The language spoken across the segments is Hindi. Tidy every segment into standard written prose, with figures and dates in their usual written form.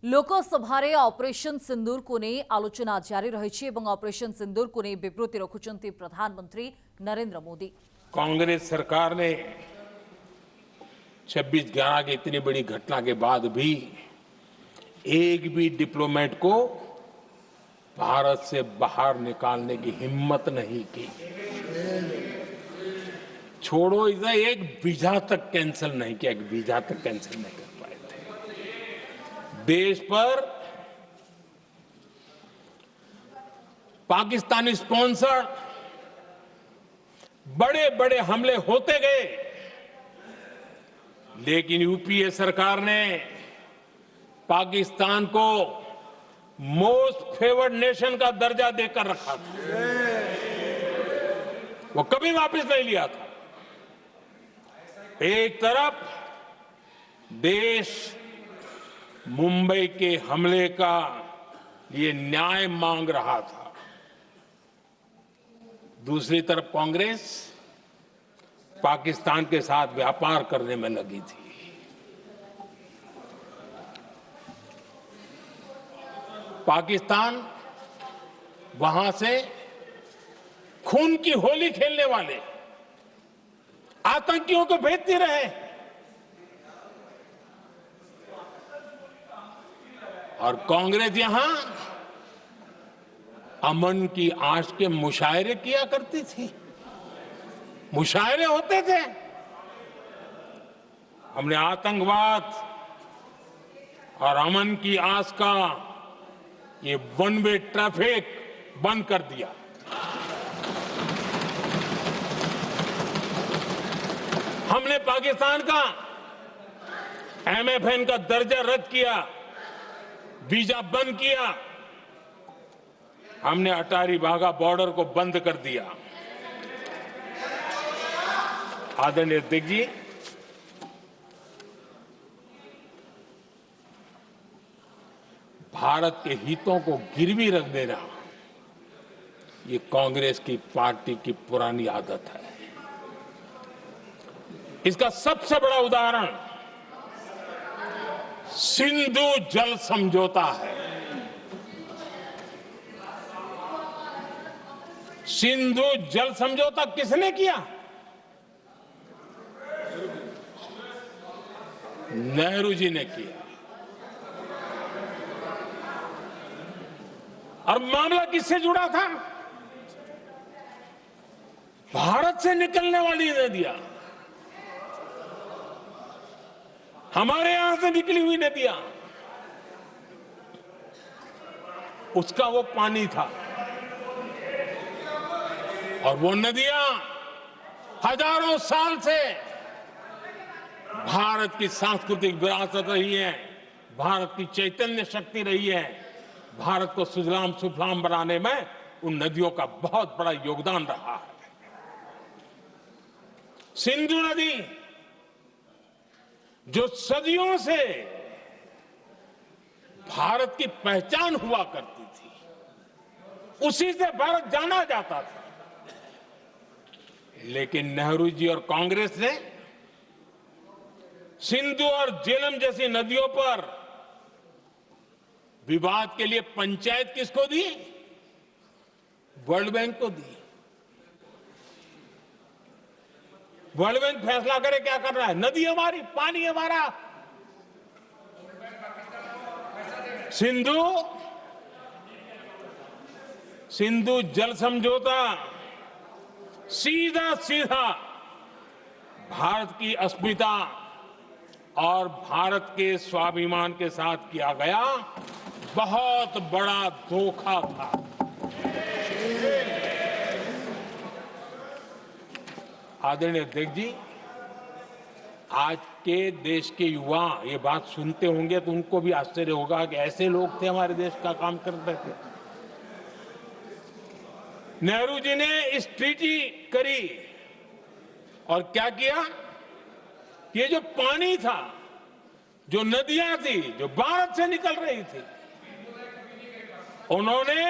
ଲୋକସଭାରେ ଅପରେସନ ସିନ୍ଦୁରକୁ ନେଇ ଆଲୋଚନା ଜାରି ରହିଛି ଏବଂ ଅପରେସନ ସିନ୍ଦୁରକୁ ନେଇ ବିବୃତି ରଖୁଛନ୍ତି ପ୍ରଧାନମନ୍ତ୍ରୀ ନରେନ୍ଦ୍ର ମୋदी। कांग्रेस सरकार ने 26/11 की इतनी बड़ी घटना के बाद भी एक भी डिप्लोमेट को भारत से बाहर निकालने की हिम्मत नहीं की। छोड़ो इधर एक वीजा तक कैंसिल नहीं किया, एक वीजा तक कैंसिल नहीं कर पाए थे। देश पर पाकिस्तानी स्पॉन्सर बड़े बड़े हमले होते गए, लेकिन यूपीए सरकार ने पाकिस्तान को मोस्ट फेवर्ड नेशन का दर्जा देकर रखा था। वो कभी वापस नहीं लिया था। एक तरफ देश मुंबई के हमले का ये न्याय मांग रहा था, दूसरी तरफ कांग्रेस पाकिस्तान के साथ व्यापार करने में लगी थी। पाकिस्तान वहां से खून की होली खेलने वाले आतंकियों को भेजते रहे और कांग्रेस यहां अमन की आश के मुशायरे किया करती थी। मुशायरे होते थे। हमने आतंकवाद और अमन की आस का ये वन वे ट्रैफिक बंद कर दिया। हमने पाकिस्तान का एमएफएन का दर्जा रद्द किया, वीजा बंद किया। हमने अटारी वाघा बॉर्डर को बंद कर दिया। आदरणीय अध्यक्ष जी, भारत के हितों को गिरवी रख देना ये कांग्रेस की पार्टी की पुरानी आदत है। इसका सबसे बड़ा उदाहरण सिंधु जल समझौता है। सिंधु जल समझौता किसने किया? नेहरू जी ने किया। और मामला किससे जुड़ा था? भारत से निकलने वाली नदियां, हमारे यहां से निकली हुई नदियां, उसका वो पानी था। और वो नदियां हजारों साल से भारत की सांस्कृतिक विरासत रही है, भारत की चैतन्य शक्ति रही है। भारत को सुजलाम सुफलाम बनाने में उन नदियों का बहुत बड़ा योगदान रहा है। सिंधु नदी जो सदियों से भारत की पहचान हुआ करती थी, उसी से भारत जाना जाता था। लेकिन नेहरू जी और कांग्रेस ने सिंधु और झेलम जैसी नदियों पर विवाद के लिए पंचायत किसको दी? वर्ल्ड बैंक को दी। वर्ल्ड बैंक फैसला करे क्या कर रहा है? नदी हमारी, पानी हमारा। सिंधु जल समझौता सीधा सीधा भारत की अस्मिता और भारत के स्वाभिमान के साथ किया गया बहुत बड़ा धोखा था। आदरणीय अध्यक्ष जी, आज के देश के युवा ये बात सुनते होंगे तो उनको भी आश्चर्य होगा कि ऐसे लोग थे हमारे देश का काम करते थे। नेहरू जी ने इस ट्रीटी करी और क्या किया? ये जो पानी था, जो नदियां थी, जो भारत से निकल रही थी, उन्होंने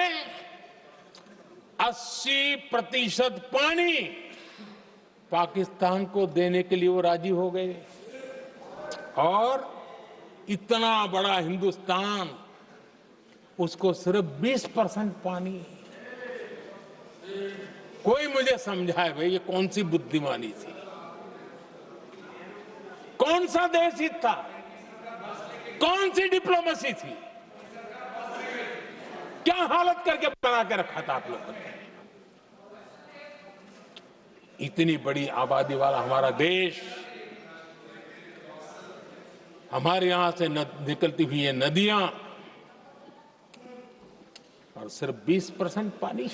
80% पानी पाकिस्तान को देने के लिए वो राजी हो गए और इतना बड़ा हिंदुस्तान, उसको सिर्फ 20% पानी। कोई मुझे समझाए भाई, ये कौन सी बुद्धिमानी थी? कौन सा देश हित था? कौन सी डिप्लोमेसी थी? क्या हालत करके बना के रखा था आप लोगों ने? इतनी बड़ी आबादी वाला हमारा देश, हमारे यहां से निकलती हुई ये नदियां, और सिर्फ 20% पानी,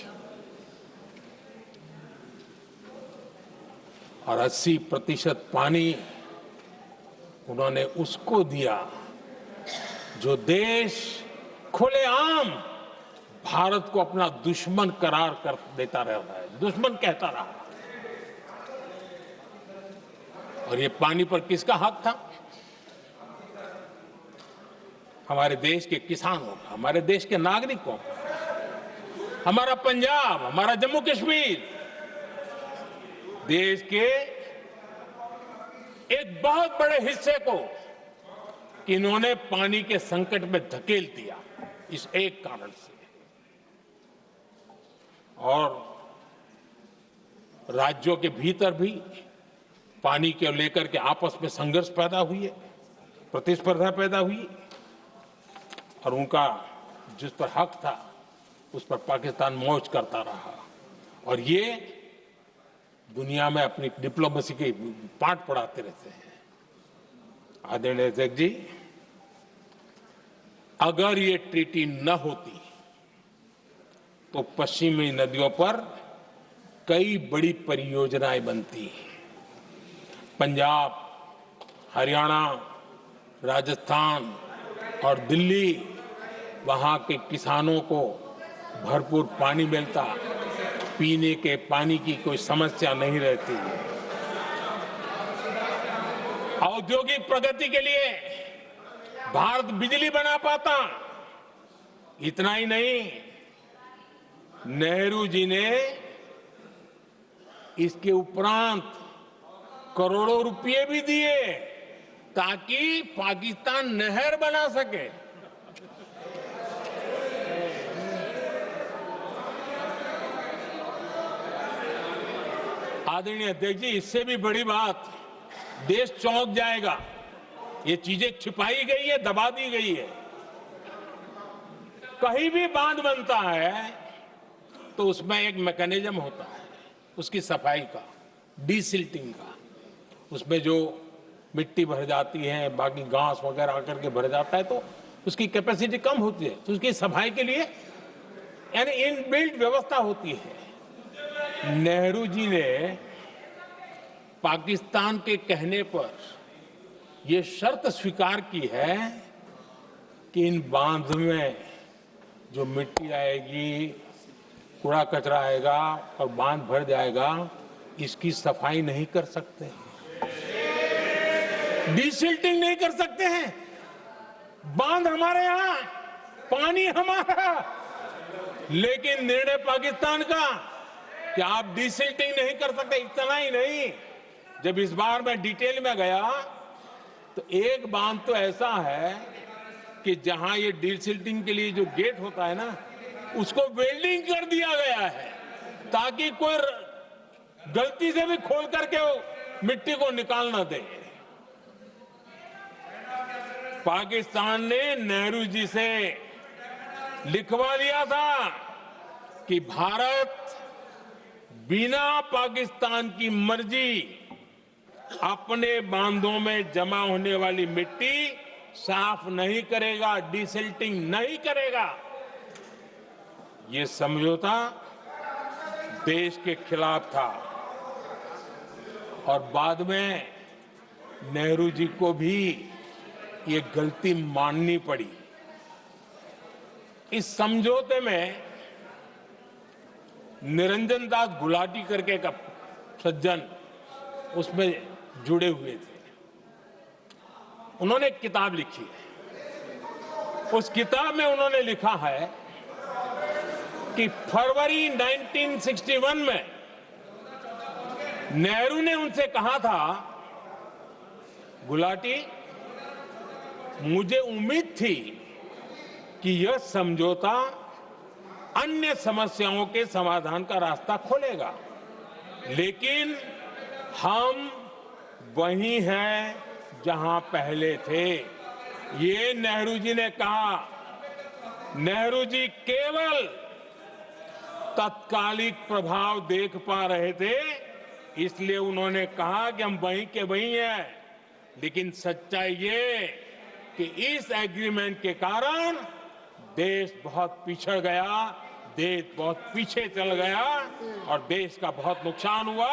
और 80% पानी उन्होंने उसको दिया जो देश खुलेआम भारत को अपना दुश्मन करार कर देता रहता है, दुश्मन कहता रहा। और ये पानी पर किसका हक था? हमारे देश के किसानों का, हमारे देश के नागरिकों का। हमारा पंजाब, हमारा जम्मू कश्मीर देश के एक बहुत बड़े हिस्से को इन्होंने पानी के संकट में धकेल दिया, इस एक कारण से। और राज्यों के भीतर भी पानी को लेकर के आपस में संघर्ष पैदा हुई है, प्रतिस्पर्धा पैदा हुई, और उनका जिस पर हक था उस पर पाकिस्तान मौज करता रहा। और ये दुनिया में अपनी डिप्लोमेसी के पाठ पढ़ाते रहते हैं। आदरणीय अध्यक्ष जी, अगर ये ट्रीटी न होती तो पश्चिमी नदियों पर कई बड़ी परियोजनाएं बनती। पंजाब, हरियाणा, राजस्थान और दिल्ली, वहां के किसानों को भरपूर पानी मिलता, पीने के पानी की कोई समस्या नहीं रहती। औद्योगिक प्रगति के लिए भारत बिजली बना पाता। इतना ही नहीं, नेहरू जी ने इसके उपरांत करोड़ों रुपए भी दिए ताकि पाकिस्तान नहर बना सके। आदरणीय अध्यक्ष जी, इससे भी बड़ी बात, देश चौंक जाएगा। ये चीजें छिपाई गई है, दबा दी गई है। कहीं भी बांध बनता है तो उसमें एक मैकेनिज्म होता है उसकी सफाई का, डीसिल्टिंग का। उसमें जो मिट्टी भर जाती है, बाकी घास वगैरह आकर के भर जाता है, तो उसकी कैपेसिटी कम होती है, तो उसकी सफाई के लिए यानी इनबिल्ट व्यवस्था होती है। नेहरू जी ने पाकिस्तान के कहने पर यह शर्त स्वीकार की है कि इन बांध में जो मिट्टी आएगी, कूड़ा कचरा आएगा और बांध भर जाएगा, इसकी सफाई नहीं कर सकते, डीसिल्टिंग नहीं कर सकते हैं। बांध हमारे यहां, पानी हमारा, लेकिन निर्णय पाकिस्तान का कि आप डीसिल्टिंग नहीं कर सकते। इतना ही नहीं, जब इस बार मैं डिटेल में गया तो एक बांध तो ऐसा है कि जहां ये डीसिल्टिंग के लिए जो गेट होता है ना, उसको वेल्डिंग कर दिया गया है ताकि कोई गलती से भी खोल करके वो मिट्टी को निकाल ना दे। पाकिस्तान ने नेहरू जी से लिखवा लिया था कि भारत बिना पाकिस्तान की मर्जी अपने बांधों में जमा होने वाली मिट्टी साफ नहीं करेगा, डीसिल्टिंग नहीं करेगा। ये समझौता देश के खिलाफ था और बाद में नेहरू जी को भी ये गलती माननी पड़ी। इस समझौते में निरंजन दास गुलाटी करके एक सज्जन उसमें जुड़े हुए थे। उन्होंने एक किताब लिखी है। उस किताब में उन्होंने लिखा है कि फरवरी 1961 में नेहरू ने उनसे कहा था, गुलाटी, मुझे उम्मीद थी कि यह समझौता अन्य समस्याओं के समाधान का रास्ता खोलेगा, लेकिन हम वहीं हैं जहां पहले थे। ये नेहरू जी ने कहा। नेहरू जी केवल तत्कालिक प्रभाव देख पा रहे थे, इसलिए उन्होंने कहा कि हम वहीं के वहीं हैं। लेकिन सच्चाई ये कि इस एग्रीमेंट के कारण देश बहुत पिछड़ गया, देश बहुत पीछे चल गया और देश का बहुत नुकसान हुआ।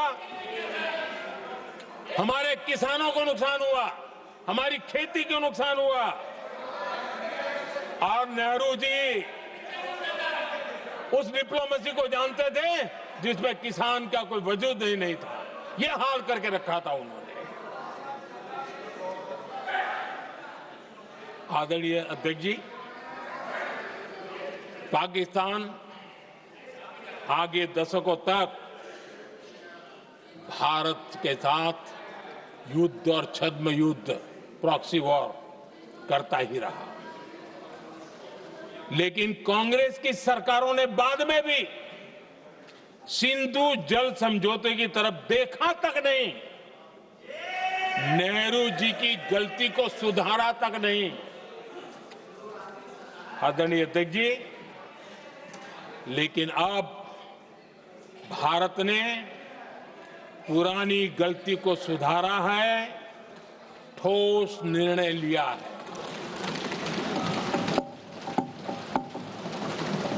हमारे किसानों को नुकसान हुआ, हमारी खेती को नुकसान हुआ। और नेहरू जी उस डिप्लोमेसी को जानते थे जिसमें किसान का कोई वजूद ही नहीं था। यह हाल करके रखा था उन्होंने। आदरणीय अध्यक्ष जी, पाकिस्तान आगे दशकों तक भारत के साथ युद्ध और छद्म युद्ध, प्रॉक्सी वॉर करता ही रहा। लेकिन कांग्रेस की सरकारों ने बाद में भी सिंधु जल समझौते की तरफ देखा तक नहीं, नेहरू जी की गलती को सुधारा तक नहीं। आदरणीय अध्यक्ष जी, लेकिन अब भारत ने पुरानी गलती को सुधारा है, ठोस निर्णय लिया है।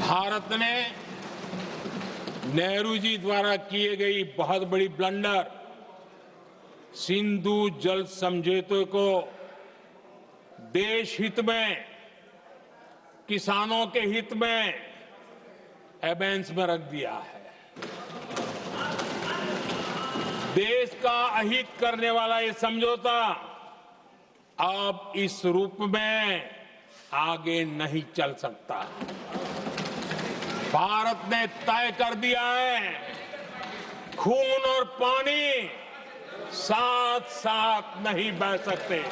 भारत ने नेहरू जी द्वारा किए गई बहुत बड़ी ब्लंडर, सिंधु जल समझौते को देश हित में, किसानों के हित में एबेंस में रख दिया है। देश का अहित करने वाला ये समझौता अब इस रूप में आगे नहीं चल सकता। भारत ने तय कर दिया है, खून और पानी साथ साथ नहीं बह सकते।